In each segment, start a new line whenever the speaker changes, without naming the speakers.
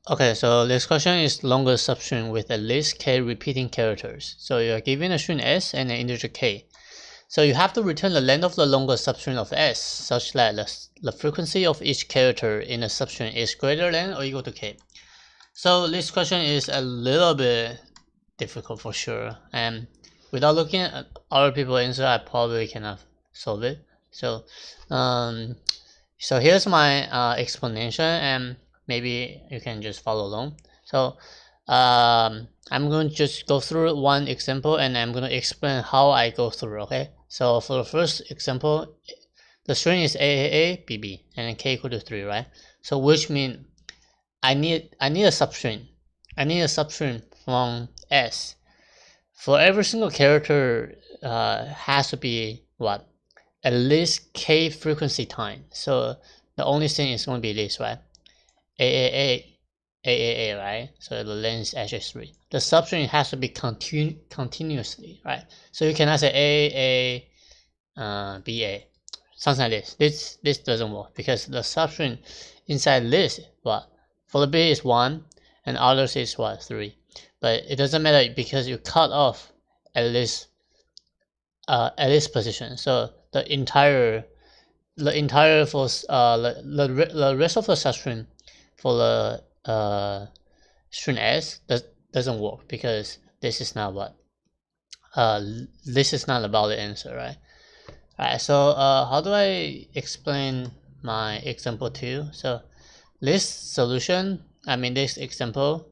Okay, so this question is longer substring with at least k repeating characters. So you are given a string s and an integer k. So you have to return the length of the longer substring of s such that the frequency of each character in the substring is greater than or equal to k. So this question is a little bit difficult for sure, and without looking at other people's answer, I probably cannot solve it. So here's my explanation, and maybe you can just follow along. So I'm going to just go through one example, and I'm going to explain how I go through. Okay, so for the first example, the string is AAA BB and k equal to 3, right? So which means I need a substring. I need a substring from s. For every single character has to be what? At least k frequency time. So the only thing is going to be this, right? AAA, right? So the length is actually 3. The substring has to be continuously, right? So you cannot say AAA, BA, something like this. This doesn't work because the substring inside this, what? For the B is 1 and others is what? 3. But it doesn't matter because you cut off at this position. So the entire for the rest of the substring for the string s doesn't work because this is not what this is not about the answer, right? Alright, so how do I explain my example 2? So this solution, I mean this example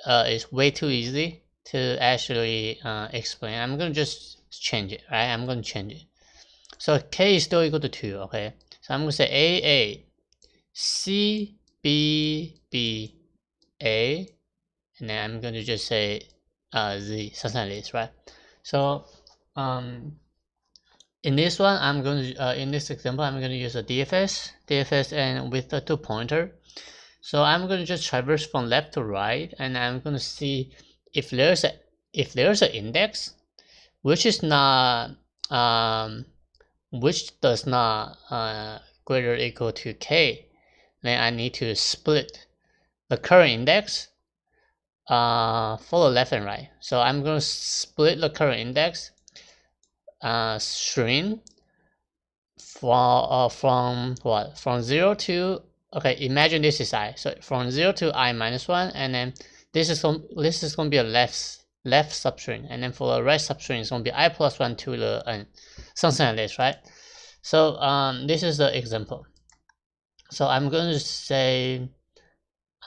is way too easy to actually explain. I'm gonna just change it, right? I'm gonna change it. So k is still equal to 2, okay? So I'm gonna say AA, C, B, B, A, and then I'm gonna just say Z, something like this, right? So in this one, I'm going to in this example, I'm going to use a DFS, and with a 2-pointer. So I'm going to just traverse from left to right, and I'm going to see if there's an index which is not which does not greater or equal to k, then I need to split the current index for the left and right. So I'm going to split the current index string from what? From 0 to, okay, imagine this is I. So from 0 to I minus 1, and then this is going to be a left substring, and then for the right substring it's going to be I plus 1 to the n, something like this, right? So this is the example. So I'm going to say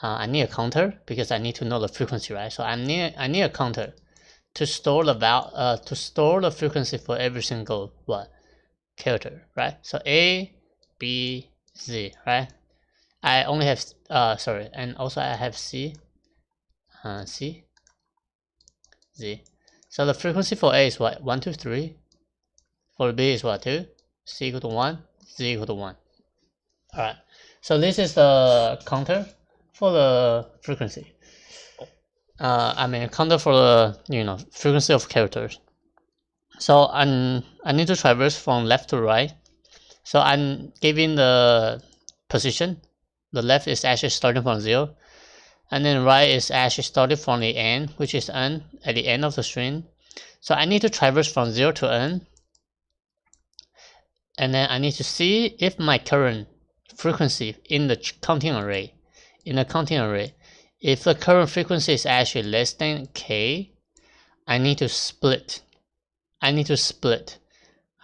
I need a counter because I need to know the frequency, right? So I need a counter to store the frequency for every single what character, right? So A, B, Z, right? I only have sorry, and also I have C, C, Z. So the frequency for A is what? 1, 2, 3. For B is what? 2. C equal to 1. Z equal to 1. All right. So this is the counter for the frequency. I mean counter for the frequency of characters. So I need to traverse from left to right. So I'm giving the position. The left is actually starting from 0, and then right is actually starting from the end, which is n at the end of the string. So I need to traverse from 0 to n, and then I need to see if my current frequency in the counting array, if the current frequency is actually less than k, I need to split.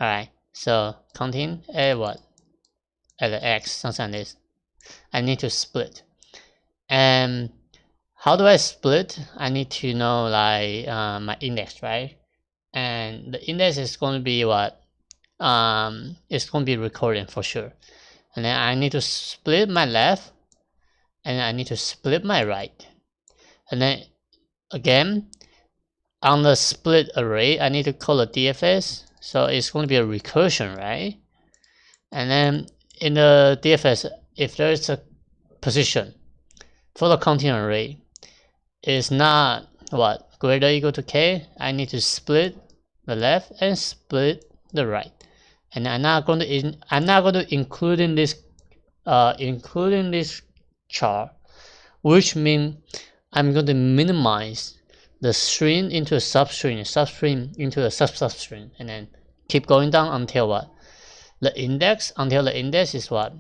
Alright, so counting at what? At the x, something like this. I need to split. And how do I split? I need to know like my index, right? And the index is going to be what? It's going to be Recursion for sure. And then I need to split my left, and I need to split my right. And then again, on the split array, I need to call a DFS. So it's going to be a recursion, right? And then in the DFS, if there is a position for the counting array is not what? Greater or equal to k, I need to split the left and split the right. And I'm not going to include in this chart which means I'm going to minimize the string into a substring, substring into a substring, and then keep going down until what? The index, until the index is what?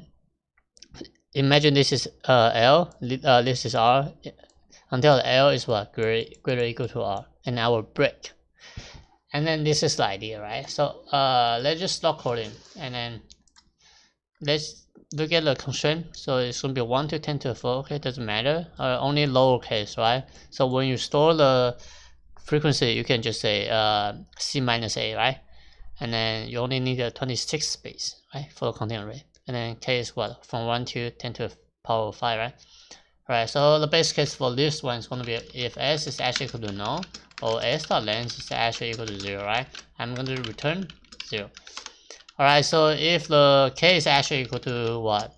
Imagine this is L, this is R, until the L is what? Greater or equal to R, and I will break. And then this is the idea, right? So let's just start coding, and then let's look at the constraint. So it's going to be 1 to 10 to the 4. Okay, doesn't matter. Only lowercase, right? So when you store the frequency, you can just say C minus A, right? And then you only need a 26 space, right, for the counting array. And then K is what? From 1 to 10 to the power of 5, right? Alright, so the base case for this one is going to be if S is actually equal to null, or S.length is actually equal to 0, right? I'm going to return 0. Alright, so if the K is actually equal to what?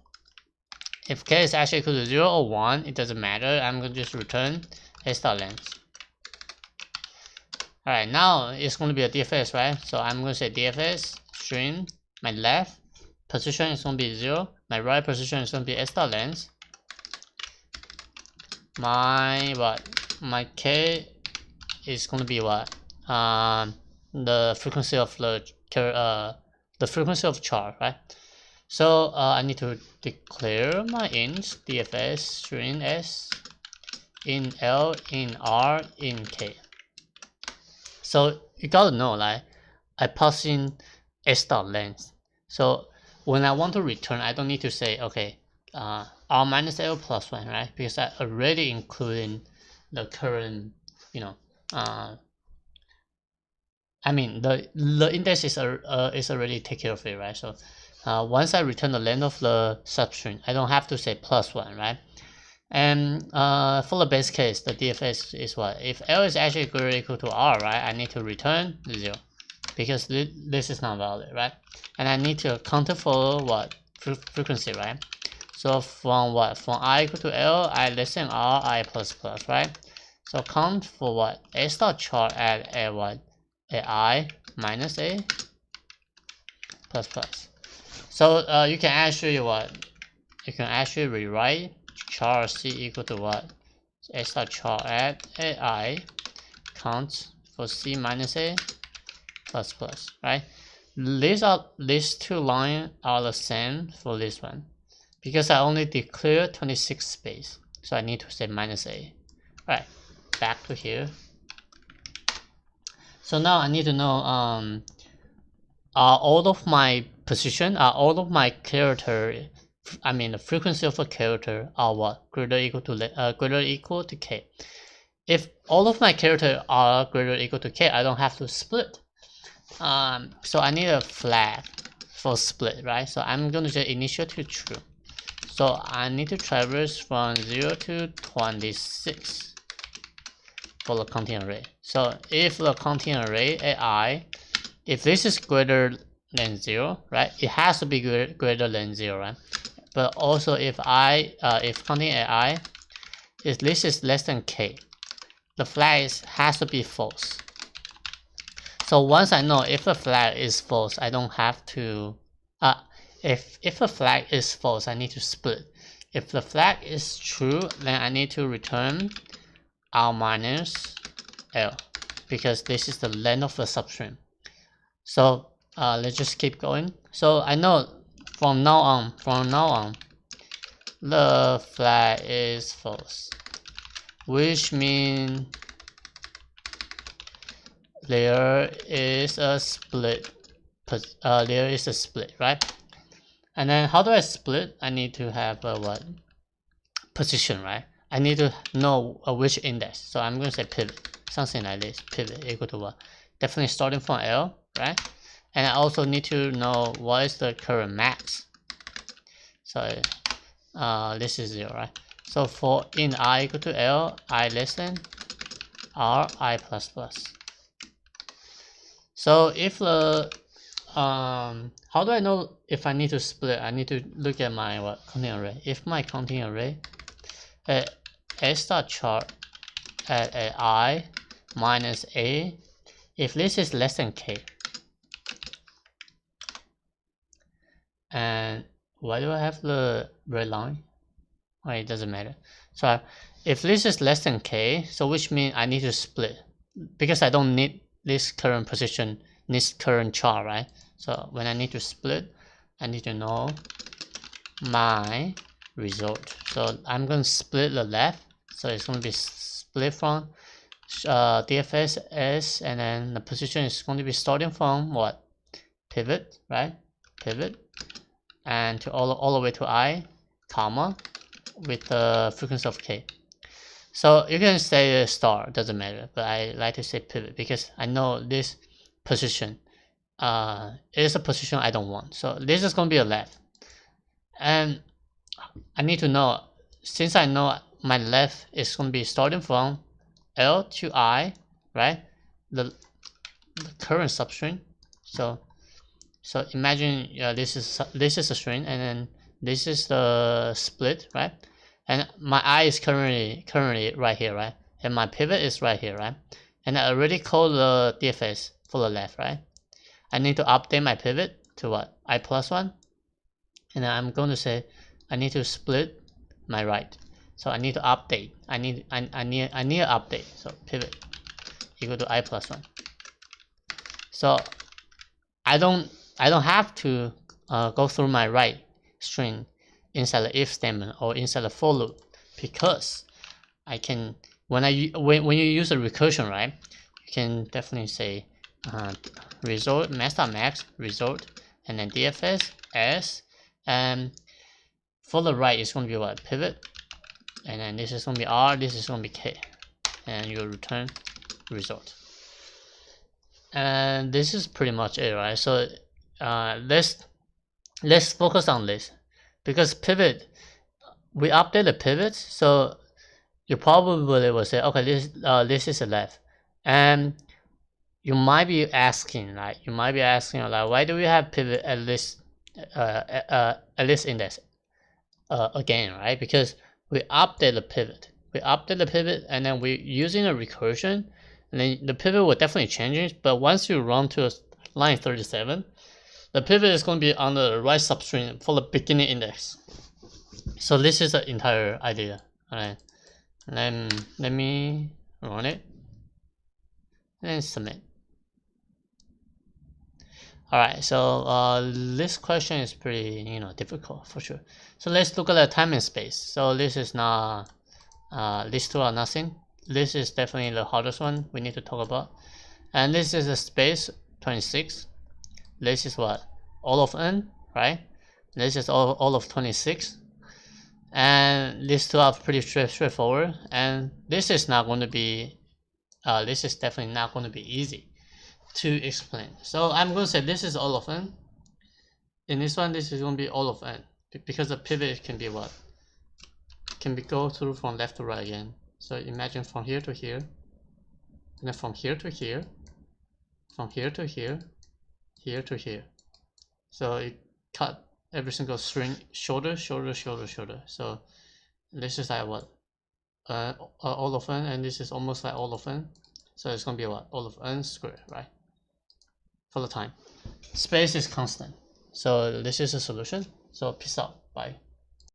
If K is actually equal to 0 or 1, it doesn't matter. I'm going to just return S.length. Alright, now it's going to be a DFS, right? So I'm going to say DFS string, my left position is going to be 0, my right position is going to be S.length. My what? My K is going to be what? The frequency of the frequency of char, right? So I need to declare my int DFS string S in L in R in K. So you gotta know, like, I pass in S.length. So when I want to return, I don't need to say, okay, R minus L plus 1, right? Because I already including the current, you know, I mean the index is already take care of it, right? So once I return the length of the substring, I don't have to say plus 1, right? And for the base case, the DFS is what? If L is actually greater or equal to R, right? I need to return 0 because this is not valid, right? And I need to counter for what? Frequency, right? So from what? From I equal to L, I less than R, I plus plus, right? So count for what? S dot chart at a what? A I minus A plus plus. So you can actually what? You can actually rewrite char C equal to what? S dot char at AI count for C minus A plus plus, right? These two lines are the same for this one because I only declare 26 space, so I need to say minus A. Right, back to here. So now I need to know are all of my position, are all of my character, I mean the frequency of a character are what? Greater or equal to K. If all of my characters are greater or equal to K, I don't have to split. So I need a flag for split, right? So I'm going to just initial to true. So I need to traverse from 0 to 26 for the counting array. So if the counting array AI, if this is greater than 0, right? It has to be greater than 0, right? But also if counting AI, if this is less than K, the flag has to be false. So once I know if the flag is false, I don't have to if the flag is false, I need to split. If the flag is true, then I need to return R minus L because this is the length of the substring. So let's just keep going. So I know from now on the flag is false, which means there is a split, right? And then how do I split? I need to have a what? Position, right? I need to know which index. So I'm going to say pivot, something like this. Pivot equal to what? Definitely starting from L, right? And I also need to know what is the current max. So this is 0, right? So for in I equal to L, I less than R, I plus plus. So if the how do I know if I need to split? I need to look at my what counting array. If my counting array S dot chart at a I minus A, if this is less than K, and why do I have the red line? It doesn't matter. So if this is less than k, so which means I need to split, because I don't need this current position, this current char, right? So when I need to split, I need to know my result. So I'm going to split the left, so it's going to be split from DFS S, and then the position is going to be starting from what? Pivot, right? Pivot, and to all the way to I, comma, with the frequency of k. So you can say star, doesn't matter, but I like to say pivot because I know this position is a position I don't want. So this is going to be a left, and I need to know, since I know my left is going to be starting from L to I, right? The current substring. So imagine this is a string, and then this is the split, right? And my I is currently right here, right? And my pivot is right here, right? And I already called the DFS for the left, right? I need to update my pivot to what? I plus 1. And then I'm going to say I need to split my right. So I need to update. I need an update. So pivot equal to I plus 1. So I don't have to go through my right string inside the if statement or inside the for loop, because I can, when you use a recursion, right, you can definitely say result max.max result, and then DFS S, and for the right it's going to be what? Pivot, and then this is going to be R, this is going to be K, and you return result. And this is pretty much it, right? So let's focus on this, because pivot, we update the pivot, so you probably will say, okay, this is a left, and you might be asking, like, why do we have pivot at this index again, right? Because we update the pivot, and then we're using a recursion, and then the pivot will definitely change. But once you run to line 37, the pivot is going to be on the right substring for the beginning index. So this is the entire idea. All right, then let me run it and submit. All right, so this question is pretty, difficult for sure. So let's look at the time and space. So this is not, these two are nothing. This is definitely the hardest one we need to talk about. And this is the space 26. This is what? All of n, right? This is all of 26. And these two are pretty straightforward. And this is not going to be, this is definitely not going to be easy to explain. So I'm going to say this is all of n. In this one, this is going to be all of n, because the pivot can be what? Can be go through from left to right again. So imagine from here to here, and then from here to here, from here to here, here to here. So it cut every single string shorter. So this is like what? All of n, and this is almost like all of n. So it's going to be what? All of n squared, right? For the time. Space is constant. So this is a solution. So peace out. Bye.